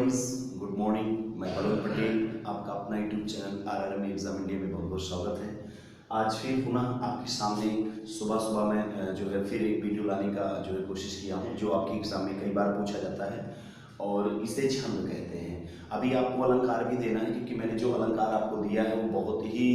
Guys, good morning. मैं पवन पटेल, आपका अपना YouTube channel RRM exam India में बहुत बहुत स्वागत है। आज फिर पुनः आपके सामने सुबह सुबह मैं जो है फिर एक वीडियो लाने का जो है कोशिश किया हूँ, जो आपके एग्जाम में कई बार पूछा जाता है और इसे छंद कहते हैं। अभी आपको अलंकार भी देना है, क्योंकि मैंने जो अलंकार आपको दिया है वो बहुत ही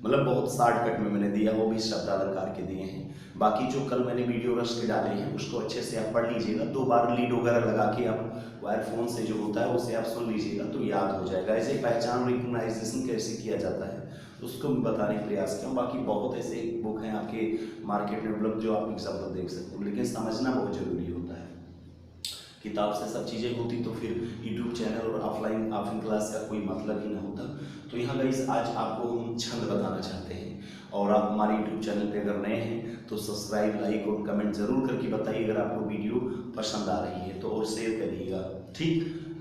बहुत शॉर्टकट में मैंने दिया, वो भी शब्द अलंकार के दिए हैं। बाकी जो कल मैंने वीडियो रच के डाले हैं उसको अच्छे से आप पढ़ लीजिएगा, 2 बार लीड वगैरह लगा के आप वायरफोन से जो होता है उसे आप सुन लीजिएगा तो याद हो जाएगा। ऐसे पहचान रिकग्नाइजेशन कैसे किया जाता है उसको मैं बताने का प्रयास किया हूँ। बाकी बहुत ऐसे बुक हैं आपके मार्केट में उपलब्ध जो आप एग्जाम्पल देख सकते हो, लेकिन समझना बहुत जरूरी होता है। किताब से सब चीज़ें होती तो फिर यूट्यूब चैनल और ऑफलाइन क्लास का कोई मतलब ही ना होता। तो यहाँ गाइस आज आपको हम छंद बताना चाहते हैं, और आप हमारे यूट्यूब चैनल पे अगर नए हैं तो सब्सक्राइब, लाइक और कमेंट जरूर करके बताइए अगर आपको वीडियो पसंद आ रही है तो, और शेयर करिएगा। ठीक,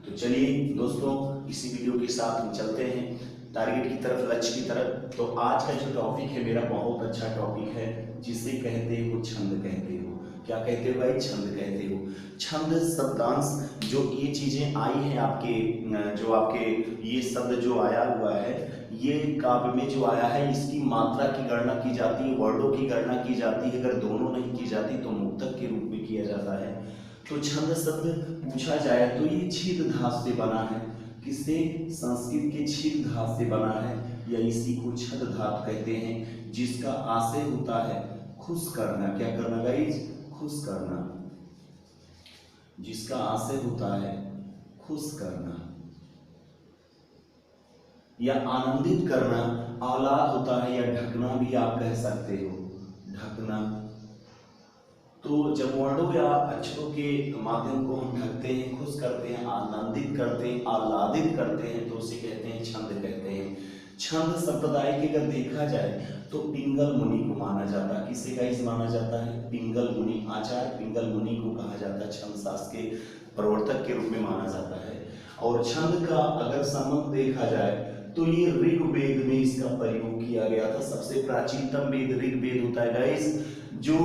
तो चलिए दोस्तों, इसी वीडियो के साथ हम चलते हैं टारगेट की तरफ, लक्ष्य की तरफ। तो आज का जो टॉपिक है मेरा बहुत अच्छा टॉपिक है, जिसे कहते हो छंद कहते हो। क्या कहते हो भाई? छंद कहते हो। छंद शब्दांश जो ये चीजें आई हैं आपके, जो आपके ये शब्द जो आया हुआ है, ये काव्य में जो आया है, इसकी मात्रा की गणना की जाती है, वर्डों की गणना की जाती है। अगर दोनों नहीं की जाती तो मुक्तक के रूप में किया जाता है। तो छंद शब्द पूछा जाए तो ये छीद धात से बना है। किससे? संस्कृत के छीद धात से बना है, या इसी को छद धात कहते हैं, जिसका आशय होता है खुश करना। क्या करना गाइस? खुश करना। जिसका आशय होता है खुश करना या आनंदित करना। औलाद होता है, या ढकना भी आप कह सकते हो, ढकना। तो जब वर्णों या अक्षरों के माध्यम को हम ढकते हैं, खुश करते हैं, आनंदित करते हैं, आह्लादित करते हैं, तो उसे कहते हैं छंद कहते हैं। छंद संप्रदाय के अगर देखा जाए तो पिंगल मुनि को माना जाता है। किसे गाइस माना जाता है? पिंगल मुनि, आचार्य पिंगल मुनि को कहा जाता है, छंद शास्त्र के प्रवर्तक के रूप में माना जाता है। और छंद का अगर संबंध देखा जाए तो ये ऋग्वेद में इसका प्रयोग किया गया था। सबसे प्राचीनतम वेद ऋग्वेद होता है गाइस, जो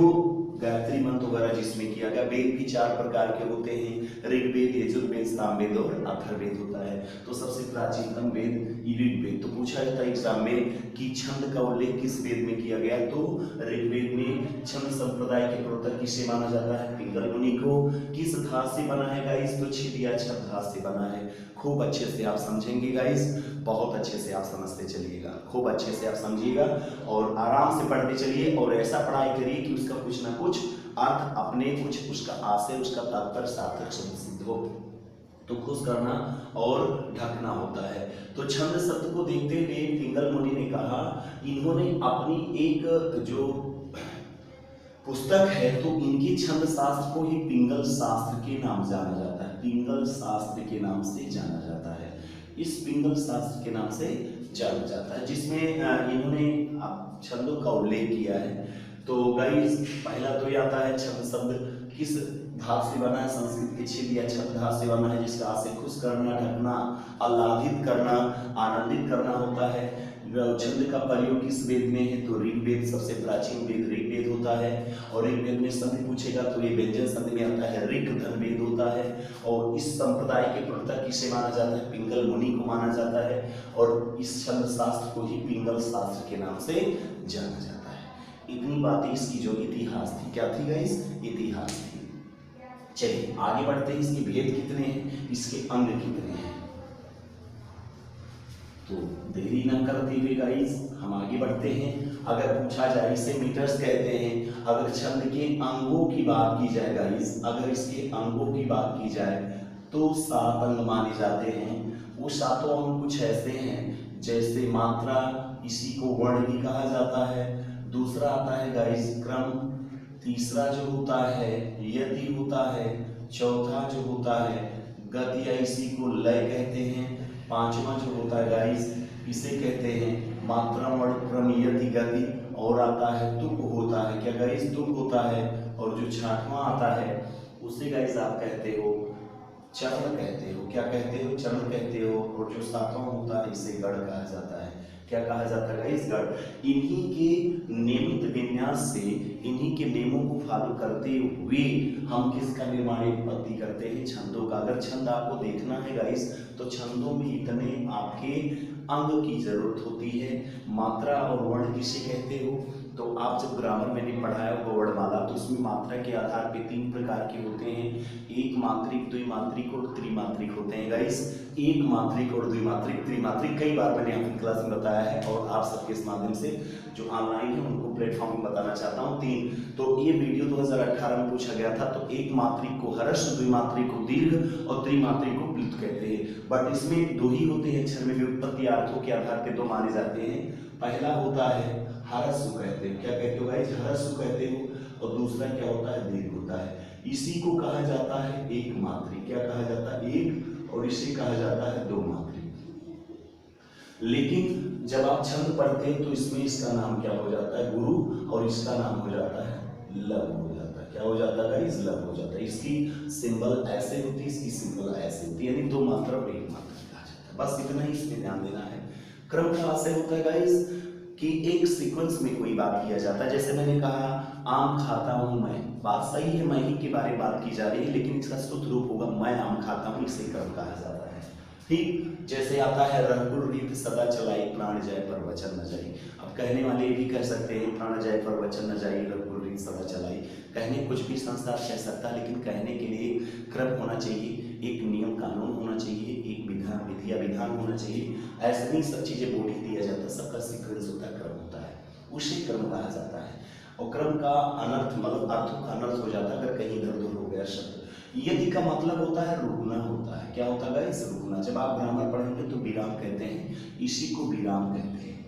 गायत्री मंत्र वगैरह जिसमें किया गया। वेद भी 4 प्रकार के होते हैं, ऋग्वेद, यजुर्वेद, सामवेद और अथर्ववेद होता है। तो सबसे प्राचीनतम वेद ऋग्वेद। तो पूछा जाता है एग्जाम में कि छंद का उल्लेख किस वेद में किया गया, तो ऋग्वेद में छंद संप्रदाय के प्रवर्तक किसे माना जाता है? पिंगल मुनि को। किस धात से बना है गाइस? तो छीद या छद धात से बना है। खूब अच्छे से आप समझेंगे गाइस, बहुत अच्छे से आप समझते चलिएगा, खूब अच्छे से आप समझिएगा और आराम से पढ़ते चलिए, और ऐसा पढ़ाई करिए कि उसका कुछ ना कुछ अर्थ अपने, कुछ उसका आशय, उसका तात्पर्य सार्थक सिद्ध हो। तो खुश करना और ढकना होता है। तो छंद शब्द को देखते हुए पिंगल मुनि ने कहा, इन्होंने अपनी एक जो पुस्तक है तो इनके छंद शास्त्र को ही पिंगल शास्त्र के नाम जाना जाता है। पिंगल शास्त्र के नाम से जाना जाता है, इस पिंगल शास्त्र के नाम से जाना जाता है, जिसमें इन्होंने छंदों का उल्लेख किया है। तो गाइस पहला तो ये आता है छंद शब्द किस धात से बना है? संस्कृत के छीद या छद धात से बना है, जिसका आशय खुश करना, ढकना, आह्लादित करना, आनंदित करना होता है। छंद का प्रयोग किस वेद में है? तो ऋग्वेद, सबसे प्राचीन वेद ऋग्वेद होता है। और ऋग्वेद में संधि पूछेगा तो ये व्यंजन संधि में आता है, ऋक धनवेद होता है। और इस संप्रदाय के प्रवर्तक किसे माना जाता है? पिंगल मुनि को माना जाता है, और इस छंद शास्त्र को ही पिंगल शास्त्र के नाम से जाना जाता है। इतनी बातें इसकी जो इतिहास थी, क्या थी गाइस? इतिहास थी। चलिए आगे बढ़ते हैं, इसके भेद कितने हैं, इसके अंग कितने हैं। तो देरी न करते हुए गाइस हम आगे बढ़ते हैं। अगर पूछा जाए, इसे मीटर्स कहते हैं। अगर छंद के अंगों की बात की जाए गाइस, अगर इसके अंगों की बात की जाए तो 7 अंग माने जाते हैं। वो 7 अंग कुछ ऐसे हैं, जैसे मात्रा, इसी को वर्ण भी कहा जाता है। दूसरा आता है गाइस क्रम, तीसरा जो होता है यति होता है, चौथा जो होता है गति या इसी को लय कहते हैं। 5वां जो होता है गाइस इसे कहते हैं मात्रा, वर्ण, क्रम, यति, गति, और आता है तुक होता है। क्या गाइस? तुक होता है। और जो 6वां आता है उसे गाइस आप कहते हो चरण कहते हो, क्या कहते हो, चरण कहते हो। और जो सातवां होता है इसे गढ़ कहा जाता है। क्या कहा जाता है इस गढ़। इन्हीं के नियमित विन्यास से, इन्हीं के नियमों को फॉलो करते हुए हम किसका निर्माण उत्पत्ति करते हैं, छंदों का। अगर छंद आपको देखना है गाइस तो छंदों में इतने आपके अंग की जरूरत होती है। मात्रा और वर्ण किसे कहते हो, तो आप जब ग्रामर मैंने पढ़ाया होगा वर्णमाला, तो उसमें मात्रा के आधार पे 3 प्रकार के होते हैं। एक मात्रिक, द्विमात्रिक और त्रिमात्रिक होते हैं गाइस। एक मात्रिक और द्विमात्रिक, त्रिमात्रिक कई बार मैंने अपनी क्लास में बताया है और आप सबके इस माध्यम से जो ऑनलाइन है उनको प्लेटफॉर्म में बताना चाहता हूँ। 3 तो ये वीडियो 2018 में पूछा गया था। तो एक मात्रिक को ह्रस्व, द्विमात्रिक को दीर्घ और त्रिमात्रिक को प्लुत कहते हैं। बट इसमें 2 ही होते हैं अक्षर में, व्युत्पत्ति अर्थों के आधार पर 2 माने जाते हैं। पहला होता है ह्रस्व कहते हैं, क्या कहते हो गाइस, ह्रस्व कहते हो। और दूसरा क्या होता है, दीर्घ होता है। इसी को कहा जाता है एक मात्रिक। क्या कहा जाता है, एक, और इसे कहा जाता है 2 मात्रिक। लेकिन जब आप छंद पढ़ते हैं तो इसमें इसका नाम क्या हो जाता है, गुरु, और इसका नाम हो जाता है लघु हो जाता है। क्या हो जाता है गाइस, लघु हो जाता है। इसकी सिंबल ऐसे होती है, इसकी सिंबल ऐसे होती है, यानी 2 मात्रा और 1 मात्रा कहा जाता है। बस इतना ही इसमें ध्यान देना है। क्रम का आशय होता है गाइस कि एक सीक्वेंस में कोई बात किया जाता है। जैसे मैंने कहा आम खाता हूं मैं, बात सही है, मैं ही के बारे में बात की जा रही है, लेकिन इसका शुद्ध रूप होगा मैं आम खाता हूं, इसे क्रम कहा जाता है। ठीक जैसे आता है रघुकुल रीत सदा चलाई, प्राण जाए पर वचन न जाई। अब कहने वाले भी कह सकते हैं प्राण जाए पर वचन न जाई, रघुकुल रीत सदा चलाई। कहने कुछ भी संसार कह सकता है, लेकिन कहने के लिए क्रम होना चाहिए, एक नियम कानून होना चाहिए, एक विधान, विधि या विधान होना चाहिए। ऐसे नहीं सब चीजें बोल ही दिया जाता, सबका सीक्वेंस होता है, क्रम होता है, उसे क्रम कहा जाता है। और क्रम का अनर्थ मतलब अर्थों का अनर्थ हो जाता है अगर कहीं इधर उधर हो गया शब्द। यदि का मतलब होता है रुकना होता है। क्या होता है इस रुकना। जब आप ग्रामर पढ़ेंगे तो विराम कहते हैं, इसी को विराम कहते हैं।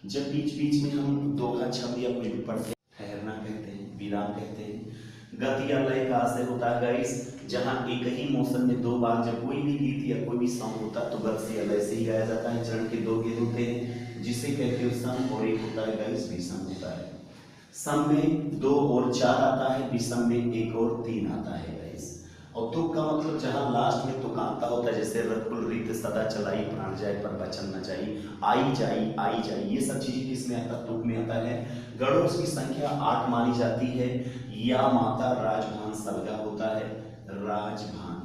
जब बीच बीच में हम दोहा, छंद या कुछ भी पढ़ते हैं, ठहरना कहते हैं, विराम कहते हैं। गति या लय का आशय होता है गाइस जहां एक ही मौसम में 2 बार जब कोई भी गीत या कोई भी सॉन्ग होता है तो गति से या लय से ही गाया जाता है। चरण के 2 गेर होते हैं जिसे कहते हो सम, और एक होता है गाइस विषम होता है। सम में 2 और 4 आता है, विषम में 1 और 3 आता है गाइस। और तुक का मतलब जहां लास्ट में तुकांता होता है, जैसे रघुकुल रीत सदा चलाई, प्राण जाए पर वचन न जाई, आई जाई, आई जाई, ये सब चीजें किस में आता है, तुक में आता है। गणों की संख्या 8 मानी जाती है। या माता राजभान सलगा होता है, राजभान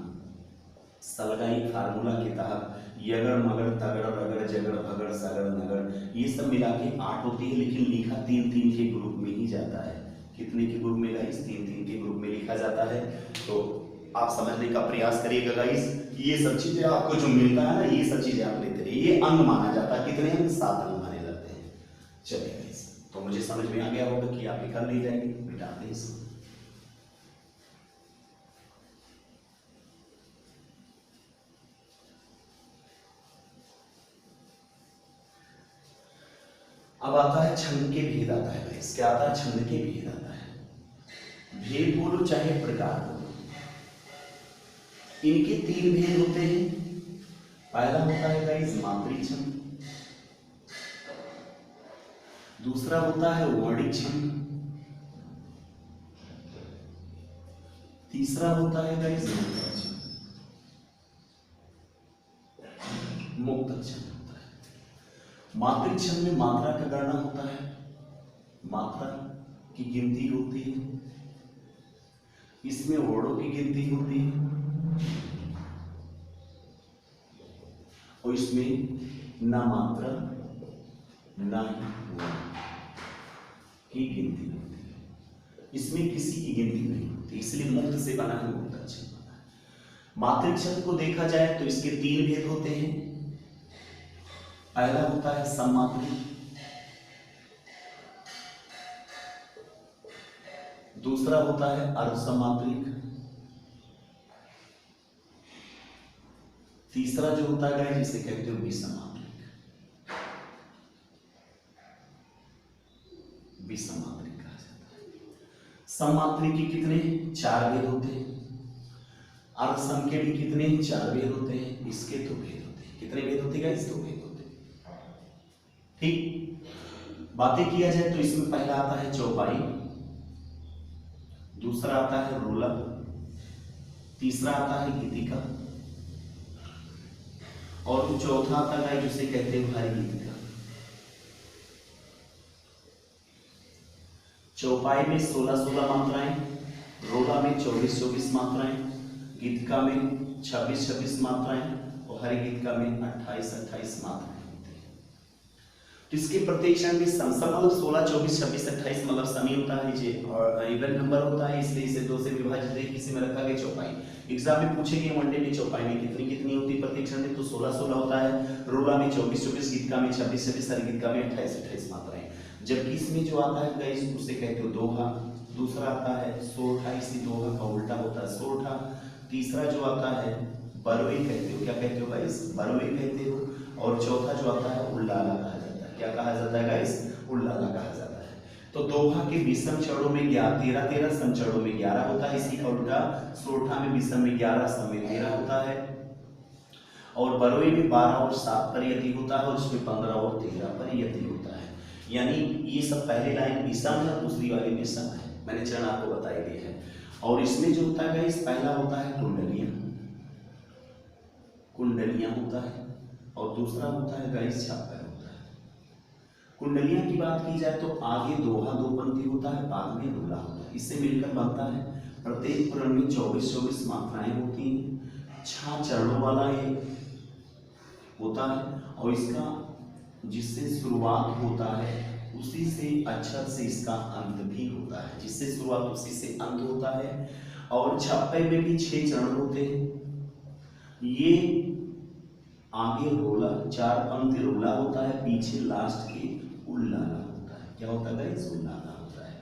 सलगा एक फार्मूला के तहत यगड़ मगड़ तगड़ रगड़ जगड़ भगड़ सगड़ नगड़ ये सब मिला के 8 होती है, लेकिन लिखा 3-3 के ग्रुप में ही जाता है। कितने के ग्रुप में गाइस, 3-3 के ग्रुप में लिखा जाता है। तो आप समझने का प्रयास करिएगा गाइस, ये सब चीजें आपको जो मिलता है ना, ये सब चीजें आप लेते रहिए। ये अंग माना जाता है, कितने अंग, 7 अंग माने जाते हैं। चलिए गाइस, तो मुझे समझ में आ गया होगा कि आप कर ले जाएंगे, मिटाते हैं इसको। अब आता है छंद के भेद आता है गाइस। क्या आता है, छंद के भेद आता है। भेद बोलो चाहे प्रकार बोलो, इनके 3 भेद होते हैं। पहला होता है गाइस मात्रिक छंद, दूसरा होता है वर्णिक छंद, तीसरा होता है गाइस मुक्तक छंद। मुक्तक छंद होता है। मात्रिक छंद में मात्रा का गणना होता है, मात्रा की गिनती होती है। इसमें वर्णों की गिनती होती है और इसमें ना मात्रा ना ही वर्ण की गिनती होती है। इसमें किसी की गिनती नहीं होती, इसलिए मुक्त से बना है, मुक्तक छंद बना है। मात्रिक छंद को देखा जाए तो इसके 3 भेद होते हैं। पहला होता है सममात्रिक, दूसरा होता है अर्धसमात्रिक, तीसरा जो होता है जिसे कहते हो विषमात्रिक। विषमात्रिक कहा जाता है। सममात्रिक के कितने 4 भेद होते हैं, अर्धसम के भी कितने 4 भेद होते हैं, इसके 2 भेद होते हैं। कितने भेद होते हैं, 2 भेद होते हैं। ठीक, बातें किया जाए तो इसमें पहला आता है चौपाई, दूसरा आता है रोलक, तीसरा आता है गीतिका, और चौथा आता है जिसे कहते हैं भारी गीतिका। चौपाई में 16-16 मात्राएं, रोला में 24-24 मात्राएं, गीतिका में 26-26 मात्राएं और हरि गीतिका में 28-28 मात्राएं होती हैं। तो इसके प्रत्येक क्षण में समसम 16, 24, 26, 28 मतलब समी होता है जी, और इवन नंबर होता है, इसलिए इसे 2 से विभाजित है, किसी में रखा गया चौपाई। एग्जाम में पूछेंगे वनडे में चौपाई में कितनी कितनी होती है प्रत्येक क्षण में, तो 16-16 होता है, रोला में 24-24, गीतिका में 26-26, हरि गीतिका में 28-28 मात्राएं। जबकि इसमें जो आता है गाइस उसे कहते हो दोहा, दूसरा आता है सोरठा, इसी दोहा का उल्टा होता है सोरठा। तीसरा जो आता है बरवे कहते हो, क्या कहते हो गाइस, बरवे कहते हो। और चौथा जो आता है उल्लाला कहा जाता है, क्या कहा जाता है गाइस, उल्लाला कहा जाता है। तो दोहा के विषम चरणों में 13-13 सम चरणों में 11 होता है, इसी का उल्टा सोरठा में विषम में 11 सम में 13 होता है, और बरवे में 12 और 7 पर यति होता है, और इसमें 15 और 13 पर यति होता है। यानी ये सब पहले लाइन विषम है, दूसरी वाली में सम है, मैंने चरण आपको बता ही दिए हैं। और इसमें जो होता है इस पहला होता है कुंडलियां, कुंडलियां होता है, और दूसरा होता है गाइस छापा होता है। कुंडलियां की बात की जाए तो आगे दोहा 2 पंक्ति होता है, बाद में रोला होता है, इससे मिलकर बनता है। प्रत्येक पुराण में 24-24 मात्राएं होती हैं, 6 चरणों वाला ये होता है, और इसका जिससे शुरुआत होता है उसी से अक्षर से इसका अंत भी होता है, जिससे शुरुआत उसी से अंत होता है। और छप्पे में भी 6 चरण होते हैं। ये आगे रोला 4 पंक्ति रोला होता है, पीछे लास्ट के उल्लाला होता है। क्या होता है गाइस, उल्लाला होता है।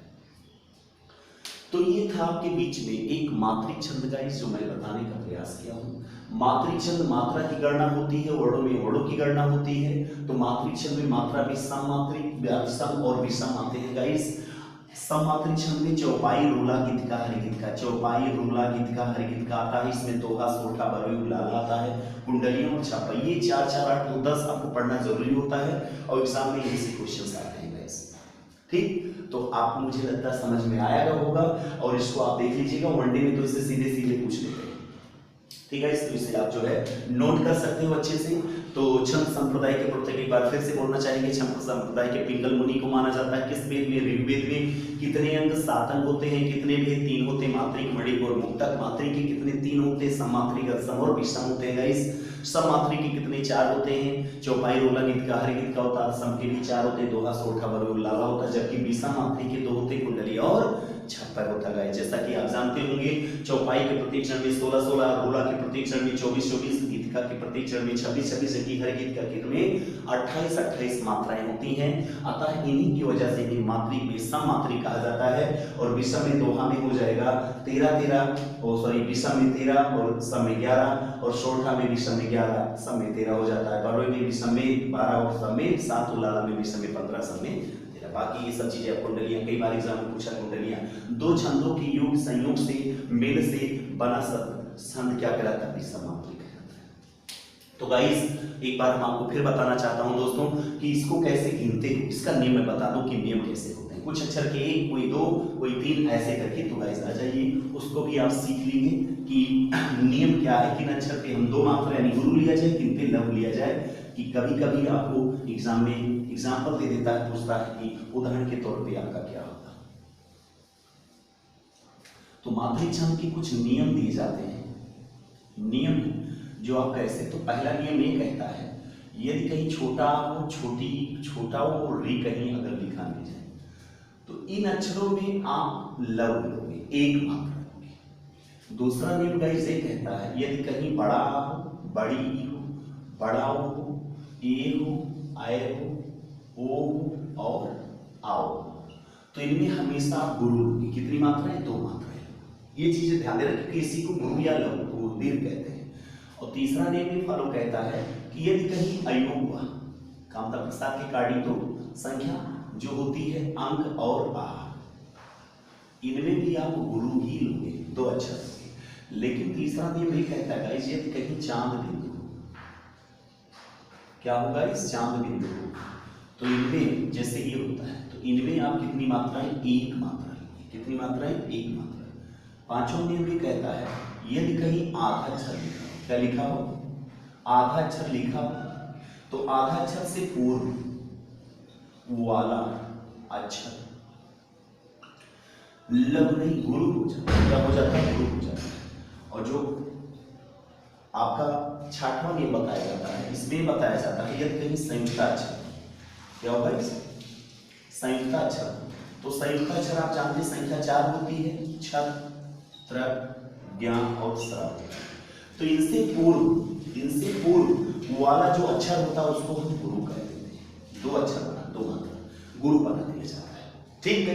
तो ये था आपके बीच में एक मात्रिक छंद गाइस जो मैं बताने का प्रयास किया हूँ। मात्रिक छंद मात्रा की गणना होती है, वर्णों में वर्णों की गणना होती है। तो मात्रिक छंद में मात्रा भी सममात्रिक, सम और विषम आते हैं गाइस। सममात्रिक छंद में चौपाई, रोला, गीतिका, हरि गीतिका, चौपाई, रोला, गीतिका, हरि गीतिका आता है। इसमें दोहा, सोरठा, बरवे, उल्लाला आता है, कुंडलियां और छापा। ये 4, 4, 8, 9, 10 आपको पढ़ना जरूरी होता है, और एग्जाम में यही से क्वेश्चंस आते हैं गाइस। ठीक, तो आपको मुझे लगता है समझ में आया होगा, और इसको आप देख लीजिएगा, वनडे में तो इससे सीधे सीधे पूछ लेते हैं। ठीक है, तो इसे आप जो है नोट कर सकते हो अच्छे से। तो छंद संप्रदाय के प्रत्येक एक बार फिर से बोलना चाहेंगे, छंद संप्रदाय के पिंगल मुनि को माना जाता है। किस वेद में, ऋग्वेद में। कितने अंग, 7 अंग होते हैं। कितने भेद, 3 होते हैं, मात्रिक, मणिक और मुक्तक। मात्रिक के कितने, 3 होते हैं। सममात्रिक, सम और विषम होते हैं गाइस। सममात्रिक के कितने, 4 होते हैं। चौपाई, रोला, गीतिका, हरि गीतिका होता है। सम के भी 4 होते हैं, दोहा, सोरठा, बरवे, उल्लाला होता है। जबकि विषम मात्रिक के 2 होते हैं, कुंडली और छप्पर होता है। जैसा कि आप जानते होंगे, चौपाई के प्रत्येक चरण में 16-16, रोला के प्रत्येक चरण में 24-24, गीतिका के प्रत्येक चरण में 26-26, जबकि हरि गीतिका के में 28-28 मात्राएं होती हैं। अतः इन्हीं की वजह से भी मात्रिक में सममात्रिक कहा जाता है, और विषम में दोहा में हो जाएगा 13-13, और सॉरी विषम में 13 और सम में 11, और सोरठा में विषम में 11, सम में 13 हो जाता है। बरवे में विषम में 12 और सम में 7, उल्लाला में विषम में 15, सम में 13। बाकी ये सब चीजें कुंडलियां, कई बार एग्जाम में पूछा कुंडलियां 2 छंदों के योग संयोग से मेल से बना छंद क्या कहलाता है, सममात्रिक कहलाता है। तो गाइस एक बार हम आपको फिर बताना चाहता हूं दोस्तों कि इसको कैसे गिनते हो, इसका नियम मैं बता दूं कि नियम कैसे होते हैं। कुछ अक्षर के 1, कोई 2, कोई 3 ऐसे करके। तो गाइस आ जाइए, उसको भी आप सीख लेंगे कि नियम क्या है, किन अक्षर पे हम 2 मात्रा यानी गुरु लिया जाए, किन पे लव लिया जाए। कि कभी कभी आपको एग्जाम में एग्जाम्पल दे देता है, पूछता है कि उदाहरण के तौर पे आपका क्या होगा। तो मात्रिक छंद के कुछ नियम दिए जाते हैं। नियम जो आप कैसे, तो पहला नियम ये कहता है, यदि कहीं छोटा हो, छोटा हो और री कहीं अगर लिखा नहीं जाए तो इन अक्षरों में आप लव लोगे, एक मात्रा लोगे। दूसरा नियम गाइस ये कहता है, यदि कहीं बड़ा हो, बड़ी हो, बड़ा हो, ए हो, आए हो, ओ हो और आओ, तो इनमें हमेशा गुरु लोगे। कितनी मात्राएं, 2 मात्राएं। ये चीजें ध्यान रखें कि इसी को गुरु या लघु दीर्घ कहते हैं। और तीसरा नियम भी फॉलो कहता है कि यदि कहीं अयोग हुआ, कामता प्रसाद के कार्डी तो संख्या जो होती है अंक और आहार, इनमें भी आप गुरु ही लोगे, 2 अक्षर लोगे। लेकिन तीसरा नियम ये कहता है गाइस, यदि कहीं चांद बिंदु, क्या होगा इस चांद बिंदु को, तो इनमें जैसे ये होता है, तो इनमें आप कितनी मात्राएं, 1 मात्रा लेंगे। कितनी मात्राएं, 1 मात्रा। पांचवा नियम भी कहता है, यदि कहीं आधा अक्षर लिखा हो, क्या लिखा हो, आधा अक्षर लिखा हो, तो आधा अक्षर से पूर्व वाला अक्षर लघु नहीं गुरु हो जाता है। क्या हो जाता है, गुरु हो जाता है। और जो आपका छठवां नियम बताया जाता है, इसमें बताया जाता है यदि कहीं संयुक्ताक्षर, क्या होगा इस संयुक्ताक्षर, तो संयुक्ताक्षर आप जानते हैं संख्या 4 होती है, क्षर, त्र, ज्ञ और स्र। तो इनसे पूर्व वाला जो अक्षर होता है उसको हम गुरु कह देते हैं। 2 अक्षर बना, 2 मात्रा गुरु बना दिया जाता है। ठीक है,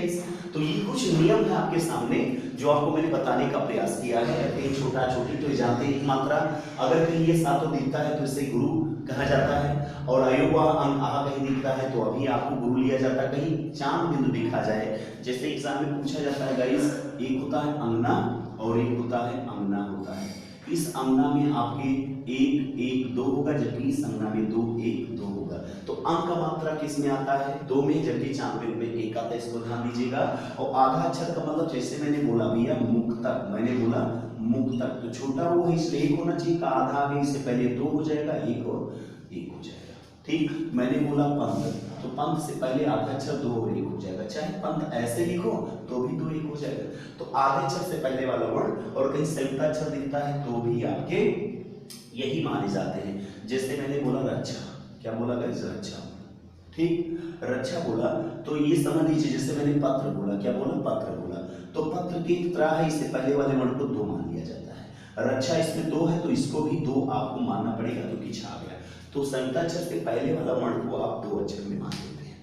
तो ये कुछ नियम है आपके सामने जो आपको मैंने बताने का प्रयास किया है। कहीं छोटा छोटी तो जानते हैं, एक मात्रा अगर कहीं ये सातों दिखता है तो इसे गुरु कहा जाता है, और अयोवा अंक आ कहीं दिखता है तो अभी आपको गुरु लिया जाता है। कहीं चांद बिंदु दिखा जाए, जैसे एग्जाम में पूछा जाता है गाइस, एक होता है अंगना और एक होता है अंगना होता है। इस अंगना में आपके 1 1 2 होगा, जबकि इस अंगना में 2 1 2 होगा। तो अंक का मात्रा किस में आता है, 2 में, जबकि चांद बिंदु में 1 आता है। इसको ध्यान दीजिएगा। और आधा अक्षर का मतलब जैसे मैंने बोला भैया मुक्तक, मैंने बोला मुक्तक, तो छोटा वो है इसलिए 1 होना चाहिए, का आधा आगे, इससे पहले 2 हो जाएगा, 1 और 1 हो जाएगा। ठीक, मैंने बोला पंथ, तो पंथ से पहले आधा अक्षर 2 और 1 हो जाएगा। चाहे पंथ ऐसे लिखो तो भी 2 1 हो जाएगा। तो आधे अक्षर से पहले वाला वर्ण, और कहीं संयुक्ताक्षर दिखता है तो भी आपके यही माने जाते हैं। जैसे मैंने बोला रक्षा, क्या बोला गाइस, रक्षा। ठीक, रक्षा बोला तो ये समझ लीजिए, जैसे मैंने पत्र बोला, क्या बोला, पत्र बोला, तो पत्र की तरह है, इससे पहले वाले वर्ण को 2 मान लिया जाता है। रक्षा इसमें 2 है तो इसको भी 2 आपको मानना पड़ेगा, तो पीछे आ गया। तो संयुक्ताक्षर से पहले वाला वर्ण को आप 2 अक्षर में मान लेते हैं।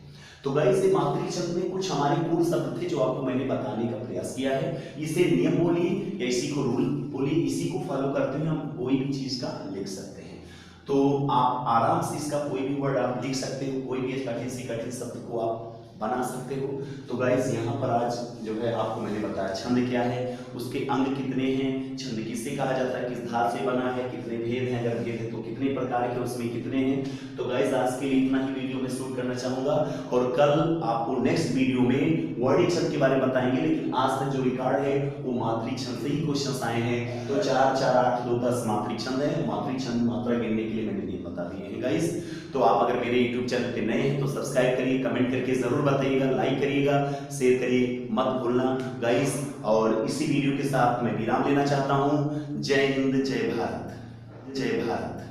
तो गाइस ये मातृ छंद में कुछ हमारे पूर्ण शब्द थे जो आपको मैंने बताने का प्रयास किया है। इसे नियम बोलिए या इसी को रूल बोलिए, इसी को फॉलो करते हुए हम कोई भी चीज का लिख सकते हैं। तो आप आराम से इसका कोई भी वर्ड आप लिख सकते हो, कोई भी कठिन से कठिन शब्द को आप बना सकते हो। तो गाइस यहाँ पर आज जो है आपको मैंने बताया छंद क्या है, उसके अंग कितने हैं, छंद किससे कहा जाता है, किस धार से बना है, कितने भेद हैं, अगर भेद है तो कितने प्रकार के, उसमें कितने हैं। तो गाइस आज के लिए इतना ही वीडियो में शूट करना चाहूंगा, और कल आपको नेक्स्ट वीडियो में वर्णिक छंद के बारे में बताएंगे। लेकिन आज तक जो रिकॉर्ड है वो मातृ छंद से ही क्वेश्चन आए हैं। तो 4 4 8 2 10 मातृ छंद है। मातृ छंद मात्रा गिनने के लिए मैंने नियम बता दिए हैं गाइस। तो आप अगर मेरे YouTube चैनल पे नए हैं तो सब्सक्राइब करिए, कमेंट करके जरूर बताइएगा, लाइक करिएगा, शेयर करिए, मत भूलना गाइस। और इसी वीडियो के साथ मैं विराम लेना चाहता हूँ। जय हिंद, जय भारत, जय भारत।